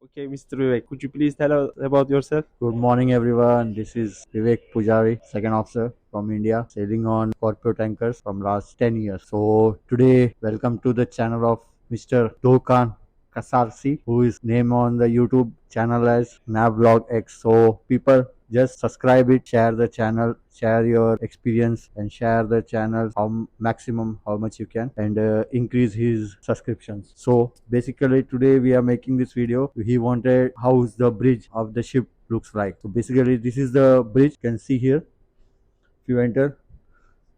Okay, Mr. Vivek, could you please tell us about yourself? Good morning, everyone. This is Vivek Pujari, second officer from India, sailing on corporate tankers from last 10 years. So today, welcome to the channel of Mr. Dokan Kasarsi, who is named on the YouTube channel as Navlog X. So people, just subscribe it, share the channel, share your experience, and share the channel maximum how much you can, and increase his subscriptions. So basically today we are making this video. He wanted how's the bridge of the ship looks like. So basically this is the bridge, you can see here. If you enter,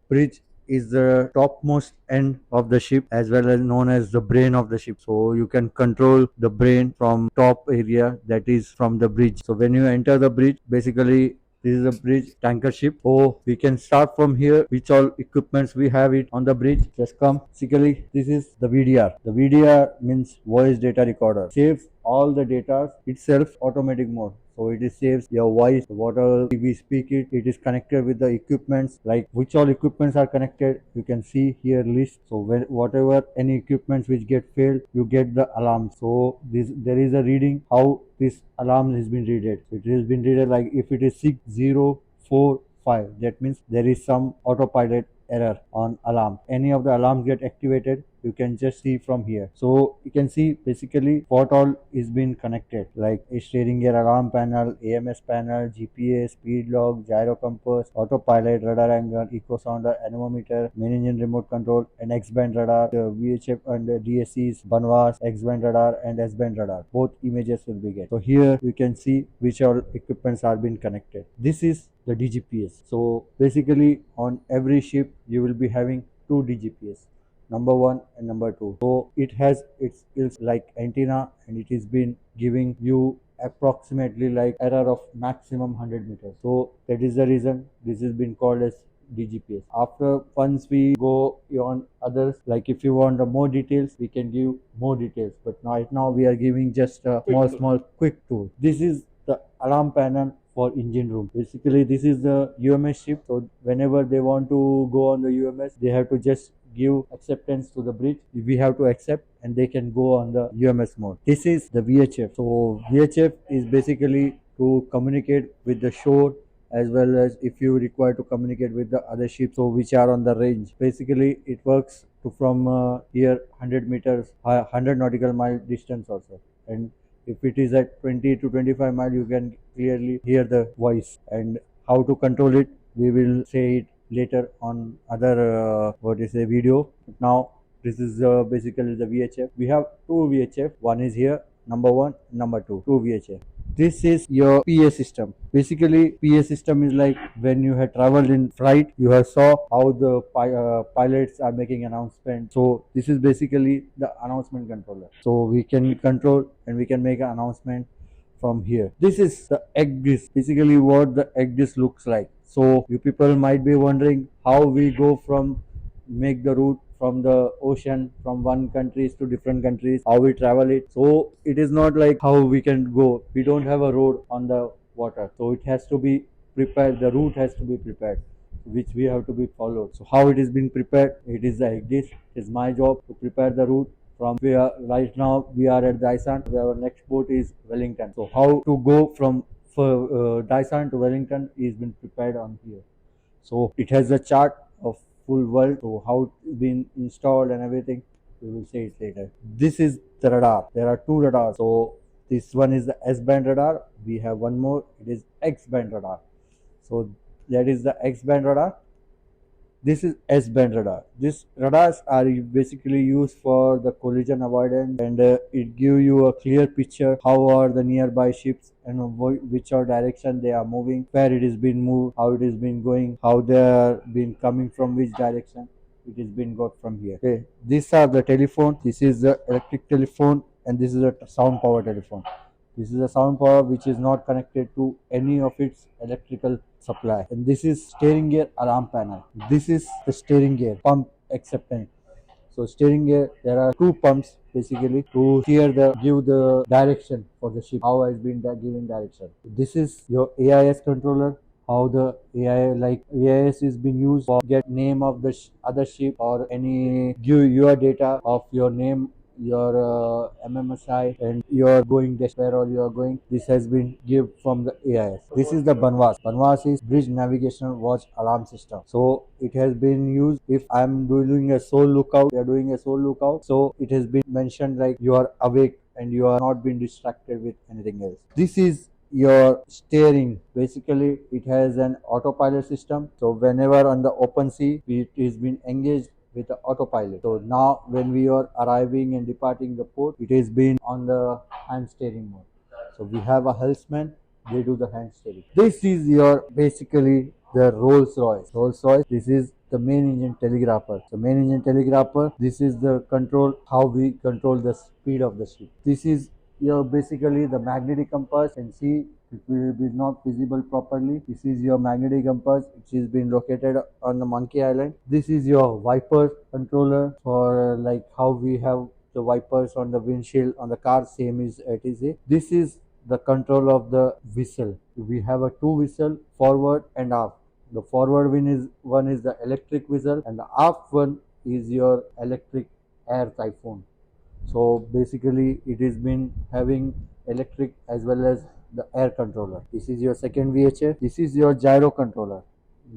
bridge is the topmost end of the ship, as well as known as the brain of the ship. So you can control the brain from top area, that is from the bridge. So when you enter the bridge, basically this is a bridge tanker ship. So we can start from here, which all equipments we have it on the bridge. Just come. Basically this is the VDR. The VDR means voice data recorder. Saves all the data itself, automatic mode. So it is saves your voice, whatever we speak it. It is connected with the equipments, like which all equipments are connected. You can see here list. So whatever any equipments which get failed, you get the alarm. So there is a reading how this alarm has been readed. It has been readed like if it is 6045, that means there is some autopilot error on alarm. Any of the alarms get activated, you can just see from here. So you can see basically what all is being connected, like a steering gear, alarm panel, AMS panel, GPS, speed log, gyro compass, autopilot, radar angle, echo sounder, anemometer, main engine remote control, and X-band radar, the VHF and the DSCs, Banvas, X-band radar and S-band radar. Both images will be get. So here you can see which all equipments are being connected. This is the DGPS. So basically on every ship you will be having two DGPS, number 1 and number 2. So it has its skills like antenna, and it is been giving you approximately like error of maximum 100 meters. So that is the reason this has been called as DGPS. After once we go on others, like if you want more details, we can give more details, but right now we are giving just a small quick tool. This is the alarm panel for engine room. Basically this is the UMS ship. So whenever they want to go on the UMS, they have to just give acceptance to the bridge. We have to accept and they can go on the UMS mode. This is the VHF. So VHF is basically to communicate with the shore, as well as if you require to communicate with the other ships so which are on the range. Basically it works to from here 100 meters, 100 nautical mile distance also, and if it is at 20 to 25 mile, you can clearly hear the voice. And how to control it, we will say it later on other video. Now this is basically the VHF. We have two VHF. One is here, number 1, number 2, two VHF. This is your PA system. Basically PA system is like when you have traveled in flight, you have saw how the pilots are making announcement. So this is basically the announcement controller. So we can control and we can make an announcement from here. This is the egg dish. Basically what the egg dish looks like. So you people might be wondering how we go from make the route from the ocean from one countries to different countries, how we travel it. So it is not like how we can go. We don't have a road on the water, so it has to be prepared. The route has to be prepared, which we have to be followed. So how it is being prepared, it is like this. It is my job to prepare the route from where right now we are at Dyson, where our next port is Wellington. So how to go from Dyson to Wellington is been prepared on here. So it has a chart of full world. So how it's been installed and everything, we will say it later. This is the radar. There are two radars. So this one is the S-band radar. We have one more. It is X-band radar. So that is the X-band radar. This is S-band radar. These radars are basically used for the collision avoidance, and it gives you a clear picture how are the nearby ships and which are direction they are moving, where it is being moved, how it is been going, how they are been coming from which direction. It is been got from here. Okay, these are the telephone. This is the electric telephone, and this is a sound power telephone. This is a sound power which is not connected to any of its electrical supply. And this is steering gear alarm panel. This is the steering gear pump acceptance. So steering gear, there are two pumps basically to give the direction for the ship, how has been given direction. This is your AIS controller. How the AIS is being used for get name of the other ship or any give your data of your name your MMSI and your going where all you are going. This has been given from the AIS. This is the Banwas. Banwas is Bridge Navigation Watch Alarm System. So it has been used if I'm doing a sole lookout, we are doing a sole lookout. So it has been mentioned like you are awake and you are not being distracted with anything else. This is your steering. Basically it has an autopilot system, so whenever on the open sea it is been engaged with the autopilot. So now when we are arriving and departing the port, it is been on the hand steering mode. So we have a helmsman, they do the hand steering. This is your basically the Rolls Royce. This is the main engine telegrapher. So main engine telegrapher, this is the control, how we control the speed of the ship. This is your basically the magnetic compass, and see it will be not visible properly. This is your magnetic compass which is been located on the Monkey Island. This is your wiper controller for like how we have the wipers on the windshield on the car, same is ATC. This is the control of the whistle. We have a two whistle, forward and aft. The forward one is the electric whistle and the aft one is your electric air typhoon. So basically it is been having electric as well as the air controller. This is your second VHF. This is your gyro controller.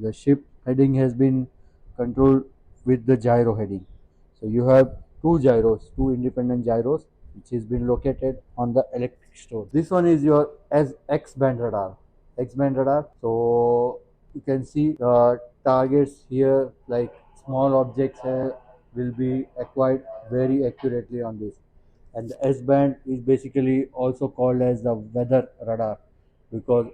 The ship heading has been controlled with the gyro heading. So you have two gyros, two independent gyros which has been located on the electric store. This one is your X-band radar. X-band radar. So you can see the targets here, like small objects will be acquired very accurately on this. And the S-band is basically also called as the weather radar, because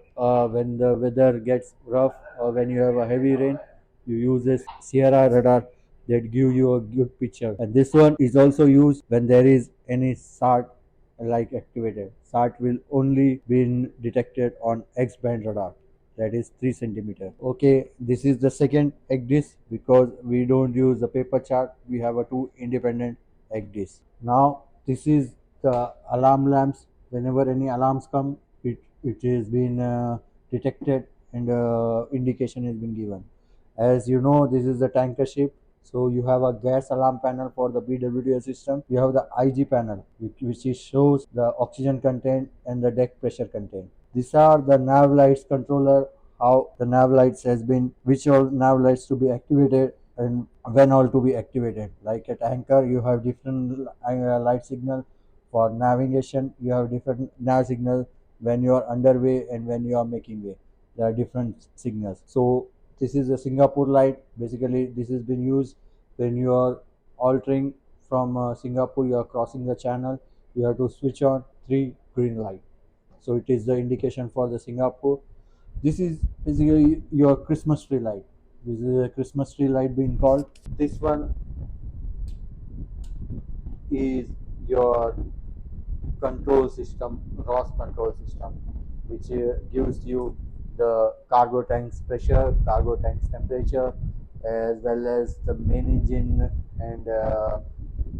when the weather gets rough or when you have a heavy rain, you use this Sierra radar that give you a good picture. And this one is also used when there is any SART like activated. SART will only be detected on X-band radar, that is 3 centimeter. Okay, this is the second egg disc, because we don't use the paper chart, we have a two independent egg disc. Now this is the alarm lamps. Whenever any alarms come, it is been detected and indication has been given. As you know, this is the tanker ship, so you have a gas alarm panel for the BWTS system. You have the IG panel which shows the oxygen content and the deck pressure content. These are the nav lights controller, how the nav lights has been, which all nav lights to be activated and when all to be activated. Like at anchor you have different light signal. For navigation you have different nav signal when you are underway and when you are making way. There are different signals. So this is a Singapore light. Basically this has been used when you are altering from Singapore, you are crossing the channel, you have to switch on 3 green light. So it is the indication for the Singapore. This is basically your Christmas tree light. This is a Christmas tree light being called. This one is your control system, ROS control system, which gives you the cargo tank's pressure, cargo tank's temperature, as well as the main engine and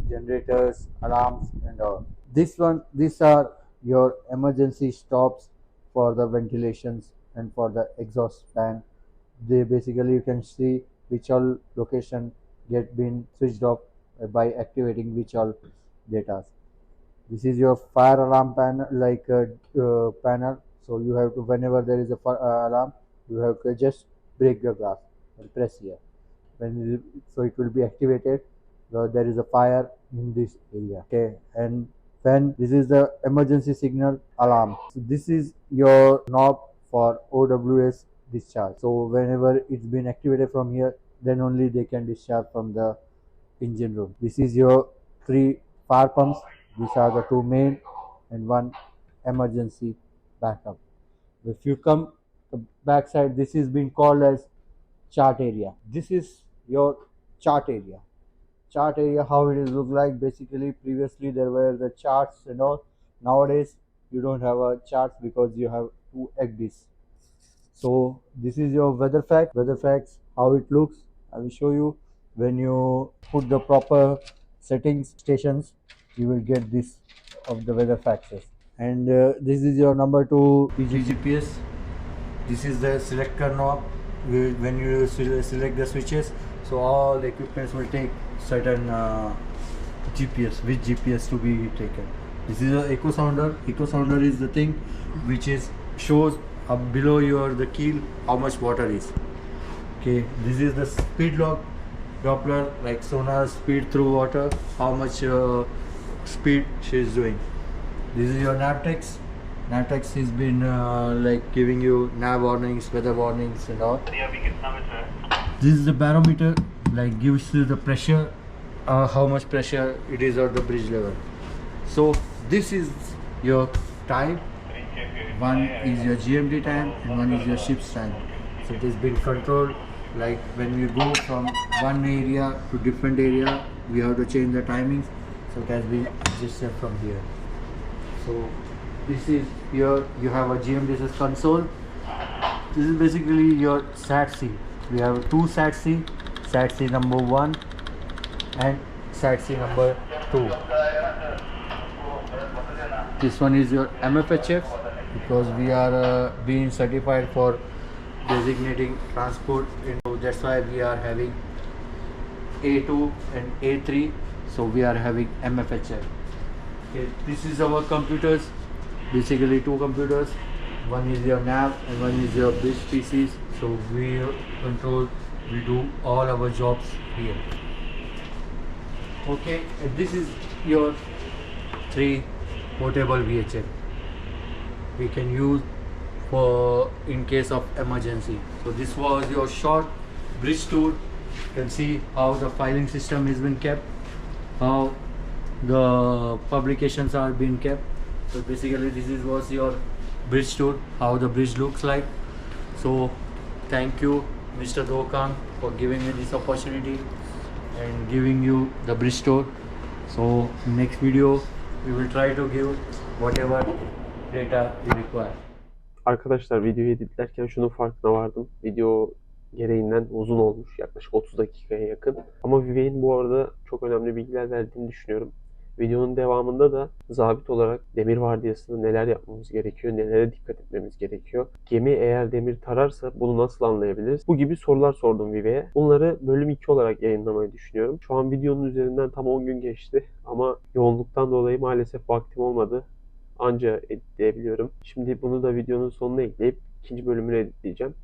generators, alarms and all. These are your emergency stops for the ventilations and for the exhaust fan. They basically, you can see which all location get been switched off by activating which all data. This is your fire alarm panel, like panel. So you have to, whenever there is a alarm, you have to just break the glass and press here. So it will be activated. There is a fire in this area. Okay, and then this is the emergency signal alarm. So this is your knob for OWS discharge. So whenever it's been activated from here, then only they can discharge from the engine room. This is your 3 fire pumps. These are the 2 main and 1 emergency backup. If you come the back side, this is being called as chart area. This is your chart area. Chart area, how it is look like. Basically previously there were the charts and all. Nowadays you don't have a charts because you have 2 egg discs. So this is your weather facts, how it looks. I will show you. When you put the proper settings stations, you will get this of the weather facts. And this is your number 2 GPS. This is the selector knob. When you select the switches, so all the equipments will take certain GPS, which GPS to be taken. This is a echo sounder. Echo sounder is the thing which is shows up below your the keel how much water is. Okay, this is the speed log Doppler, like sonar speed through water, how much speed she is doing. This is your Navtex. Navtex has been like giving you nav warnings, weather warnings and all. This is the barometer, like gives you the pressure, how much pressure it is at the bridge level. So this is your time. One is your GMT time and one is your ship's time. So it has been controlled, like when we go from one area to different area, we have to change the timings. So it has been adjusted from here. So this is here, you have a GMDSS console. This is basically your SAT-C. We have two SAT-C, SAT-C number 1 and SAT-C number 2. This one is your MFHF, because we are being certified for designating transport. That's why we are having A2 and A3. So we are having MFHF. Okay, this is our computers. Basically two computers. One is your nav and one is your bridge PCs. So we control, we do all our jobs here. Okay, and this is your 3 portable VHF. We can use for in case of emergency. So this was your short bridge tour. You can see how the filing system has been kept, how the publications are being kept. So basically this was your bridge tour, how the bridge looks like. So thank you Mr. Dokan for giving me this opportunity and giving you the bridge tour. So next video we will try to give whatever data you require. Arkadaşlar videoyu editlerken şunun farkına vardım. Video gereğinden uzun olmuş. Yaklaşık 30 dakikaya yakın. Ama Vivek'in bu arada çok önemli bilgiler verdiğini düşünüyorum. Videonun devamında da zabit olarak demir vardiyasında neler yapmamız gerekiyor, nelere dikkat etmemiz gerekiyor. Gemi eğer demir tararsa bunu nasıl anlayabiliriz? Bu gibi sorular sordum Vivek'e. Bunları bölüm 2 olarak yayınlamayı düşünüyorum. Şu an videonun üzerinden tam 10 gün geçti ama yoğunluktan dolayı maalesef vaktim olmadı. Anca editleyebiliyorum. Şimdi bunu da videonun sonuna ekleyip ikinci bölümünü editleyeceğim.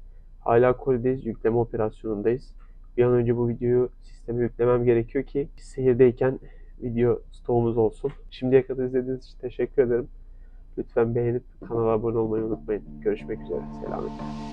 Hala kolideyiz, yükleme operasyonundayız. Bir an önce bu videoyu sisteme yüklemem gerekiyor ki seyirdeyken video stoğumuz olsun. Şimdiye kadar izlediğiniz için teşekkür ederim. Lütfen beğenip kanala abone olmayı unutmayın. Görüşmek üzere. Selametle.